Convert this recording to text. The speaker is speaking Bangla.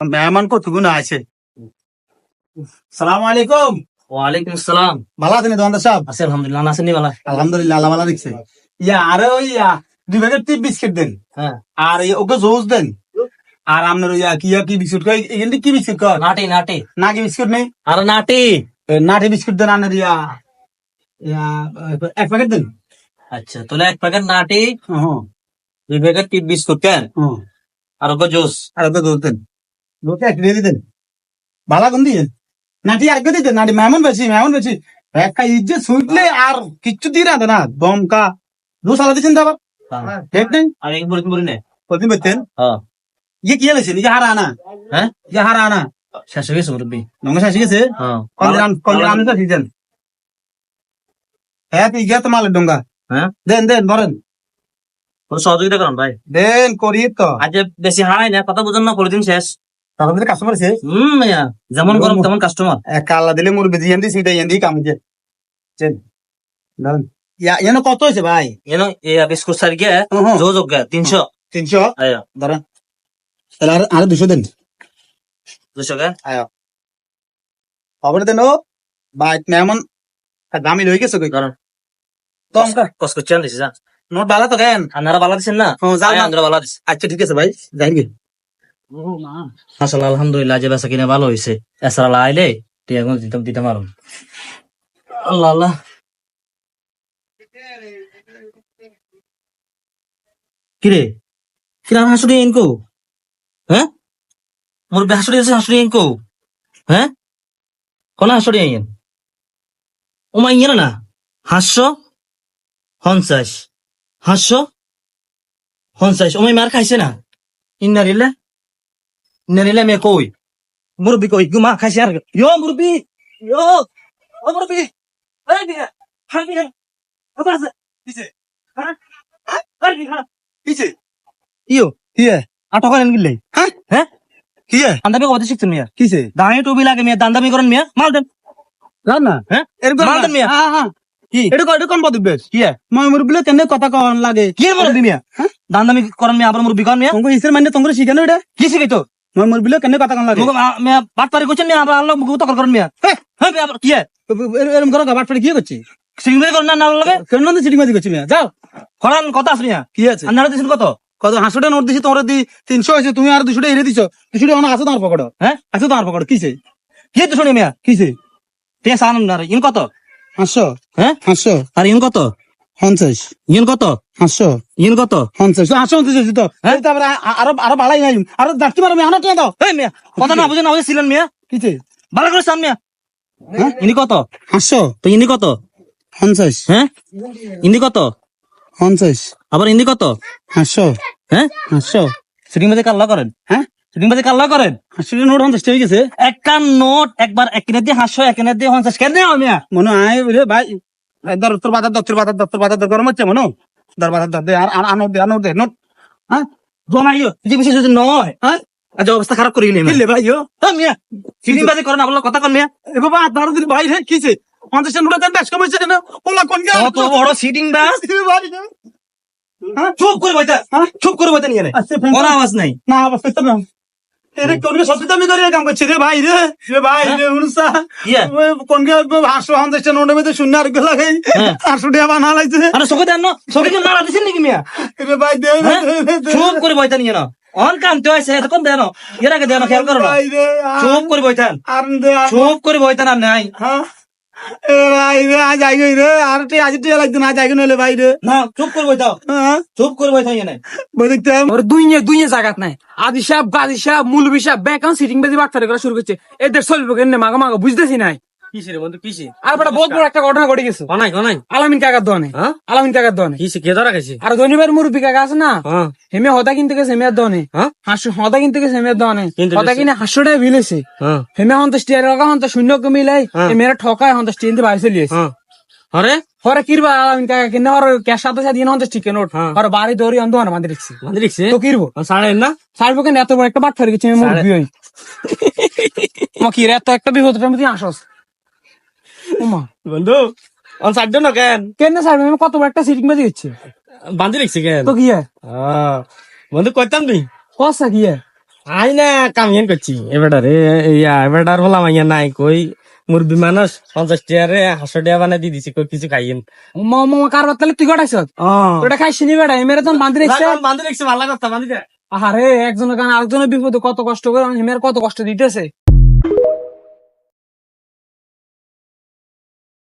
মেহমান কতগুলো আছে। সালাম আলাইকুম। ওয়ালাইকুম আসসালাম। ভালো আছেন দোকানদার সাহেব? আছি আলহামদুলিল্লাহ, না আসেনি বালা? আলহামদুলিল্লাহ, আল্লাহ ভালো রাখছে। আরে ওই 2 প্যাকেট বিস্কিট দেন। হ্যাঁ, আর ওকে জুস দেন। আর আপনার ওই কি বিস্কুট কয়, এখান কি বিস্কুট কয়? নাটি নাটি। নাকি বিস্কুট নেই? আরে নাটি। নাটি বিস্কুট দেন। আপনার 1 প্যাকেট দেন। আচ্ছা, তাহলে 1 প্যাকেট নাটি, হ্যাঁ 2 প্যাকেট টি বিস্কুট কেন, হ্যাঁ। আর ওকে জুস। আর ওকে জুস দেন। ওকে এক দিয়ে দেন। ভালো কোন দিয়ে নাটি আর কে দিতেন? নাটি মেহমান বেশি একটা ইজ্জে ছুটলে আর কিচ্ছু দিয়ে রাখে না। দমকা জুস আলাদা দিচ্ছেন তো আবার ঠিক নেই। আর এক বড় বড় নে। প্রতিদিন বেতেন হ্যাঁ কি হলেছে? নিজে হারা আনা। হ্যাঁ, হারা আনা শেষ হয়ে গেছে মুরব্বি। নঙ্গা শাসি গেছে। হ্যাঁ, কন্দিরাম সিজন। হ্যাঁ তুই গিয়ে তো মালের ডোঙ্গা। হ্যাঁ, দেন ভরেন। ওর সহযোগিতা করুন ভাই। দেন করি তো। আজ বেশি হারাই না, কথা বুঝুন না, করে দিন শেষ। তারপরে কাস্টমার আছে। ভাইয়া, যেমন গরম তেমন কাস্টমার। এক কাল্লা দিলে মুরব্বি দিয়ে সিটা ইয়ান দিয়ে কাম যে চেন ধরেন। ইয়ানো কত হয়েছে ভাই? এনো এ বিস্কুট সার গিয়ে যোগ গিয়ে 300। 300 আয়া ধরেন। তাহলে আর 200 দেন। 200 কে আয়া খবর দেন। ও ভাই মেহমান দামি লই গেছে কই কারণ তো কসকো চান দিছে যা। নোট বালা তো কেন? আপনারা বালা দিছেন না? হ্যাঁ যাও না। আপনারা বালা দিছেন। আচ্ছা ঠিক আছে ভাই যাই গে। আসলে আলহামদুলিল্লাহ, যে বেচা কিনে ভালো হয়েছে। এছাড়া আইলে তুই এখন দিতে পারো। আল্লাহ আল্লাহ। কিরে কিরে হাসুরি ইনকো? হ্যাঁ, মোর হাসুরি আছে, হাসুরি ইনকো? হ্যাঁ, কোন হাসুরি আইন? ওমা ইয়ে না হাস্য 50 ওমাই মার খাইছে না। ইন্নারিল্লা মে কই মুরব্বি কই গুমা খাইছে আর মুরব্বি ও মুরব্বি এই দিয়া হাই দিয়া আবার আছে কিছে হ্যাঁ আর কি খানা কিছে ইয়ো কিয়ে আটো করেন গিলে হ্যাঁ হ্যাঁ কিয়ে দান্দামি কথা শিখছেন মিয়া। কিছে দাঁড়িয়ে টুবি লাগে মিয়া, দান্দামি করেন মিয়া, মাল দেন। জান না হ্যাঁ এরকম মাল দেন মিয়া। হ্যাঁ হ্যাঁ কি এটা কোন পদ বেশ কি মই মুরব্বি কেন কথা কন লাগে কি মুরব্বি মিয়া? দান্দামি করেন মিয়া, আবার মুরব্বি করেন মিয়া। তোমাকে ইসের মানে তোমাকে শিখানো এটা কি শিখাইতো? মই মুরব্বি কেন কথা কন লাগে মিয়া বাট পারি করছেন মিয়া, আবার আল্লাহ মুখ তকল করেন মিয়া। হ্যাঁ আবার কি এরকম করো বাট পড়ে কি করছি? সিংবাই করেন না লাগে কেন না সিটিং বাজি করছি মিয়া যাও করান কথা আছে মিয়া। কি আছে? আপনারা দিছেন কত? কত 500 নোট দিছি তোমরা 300 হয়েছে, তুমি আর 200 এনে দিছো। 200 এখন আছে তোমার পকেট। হ্যাঁ আছে তোমার পকেট কিছে কি তো শুনি মিয়া, কিছে ঠিক আছে আনন্দ আর ইন কত? 500 হ্যাঁ 500 আর ইন কত? 50 ইন কত? 500 ইন কত? 50 500 তো তারপরে আরো বাড়াই নাই আরো ডাক্তি মারো মেহনত দাও। এই মিয়া কথা না বুঝেন, বুঝে ছিলেন মিয়া, কিছে ভালো করে সাম মিয়া। হ্যাঁ ইনি কত? 500 তো ইনি কত? 50 হ্যাঁ ইনি কত? 50 আবার ইনি কত? 500 হ্যাঁ 500 সিটিং বাজে কাল্লা করেন। হ্যাঁ সিটিং বাজে কাল্লা করেন। 500 নোট 50 হয়ে গেছে। একটা নোট একবার একিনে দিয়ে 500 একিনে দিয়ে 50 কেন দেওয়া মিয়া? মনে হয় বুঝলে ভাই দত্তর বাজার গরম হচ্ছে মনে দর বাজার দর দে আর আনো দে নোট। হ্যাঁ জমাইও যে বিশেষ যদি নয়। হ্যাঁ আজ অবস্থা খারাপ করে গেলি কিলে ভাই মিয়া। সিটিং বাজে করেন, আপনার কথা কন মিয়া। এ বাবা 18 দিন ভাই রে কিছে 50 নোট দেন বেশ কমাইছে না ওলা কোন গা কত বড় সিটিং বাস। ভাই হ্যাঁ চুপ করে বইতা, চুপ করে বইতা নিয়ে আচ্ছা কোনো আওয়াজ নাই। না অবস্থা না এরে কোন সত্যি আমি করে কাম করছি রে ভাই রে উনসা ইয়া কোন গে 550 নোট মধ্যে শূন্য আর গলা গাই 800 টাকা বানা লাইছে। আরে চোখে দেন না, চোখে কি নাড়া দিছেন নাকি মিয়া? রে ভাই দে চুপ করে বইতা নিয়ে না, অন কানতে হয়েছে এতক্ষণ দেন, এর আগে দেন, খেয়াল করো না। ভাই রে চুপ করে বইতান, আর দে চুপ করে বইতান। আর নাই হ্যাঁ এ ভাই রে আজ আই গই রে আর তে আজ তে লাগতো না আজ আই গই ভাই রে না, চুপ করে বইতাও, হ্যাঁ চুপ করে বইতাই নাই। বই দেখতাম ওর দুই জায়গাত নাই। আদি সাহেব গাদি সাহেব মৌলবি সাহেব ব্যাকগ্রাউন্ড সিটিং বেজি বাটফারি করা শুরু করছে। এদের চলবে কেন মাগা মাগা বুঝতেছি নাই। কিসে রে বন্ধু, কিসে? আর বেটা বহুত বড় একটা ঘটনা ঘটে গেছে অনাই অনাই আলামিন কাকার দোকানে। হ্যাঁ আলামিন কাকার দোকানে কিসে কে ধরা গেছে? আর ধনীবার মুরব্বী কাকা আছে না, হ্যাঁ হেমে হদা কিনতে গেছে হেমিয়ার দোকানে। হ্যাঁ হদা কিনতে গেছে হেমিয়ার দোকানে। কিনতে হদা গেছে। কিনে 500 টাকা বিল হয়েছে। হ্যাঁ হেমে হন্তা স্টিয়ার লগা হন্তা শূন্য মিলাই হ্যাঁ। মেয়েরা ঠকায় হন্তা স্টিয়ার বাইরে চলে এসে হ্যাঁ আরে হরে কিরবা আলামিন কাকা কিনে ওর ক্যাশ সাথে সাথে হন্তা ঠিক নোট হ্যাঁ। আর বাড়ি দৌড়ি অন্ধ না বাঁধে রেখছি মানে লিখছে তো কিরবো সাড়ে না সার্বো কেন এত বড় একটা বাটফারি গেছে মুরব্বী হই কি রে এত একটা বিপদের মধ্যে আসস ওমা বন্ধু অন সাইড না কেন কেন সার্বো কত বড় একটা সিটিং বেজে গেছে বান্ধি লিখছে কেন? তো কি হয় বন্ধু কইতাম নি কসা কি হয় আই না কামিয়ান করছি এবারে এবার হলাম আইয়া নাই কই মুরবি মানুষ 50 টাকারে 100 টাকা বানাই দিয়ে দিছি কই কিছু খাইয়েন মামা কারবার তাহলে তুই কটাইছ ওটা খাইছি নি বেটা এমেরে তখন বান্ধি রেখছে বান্ধি রেখছে ভালো কথা বান্ধি দে আরে একজনের কারণে আরেকজনের বিপদে কত কষ্ট করে হেমের কত কষ্ট দিতেছে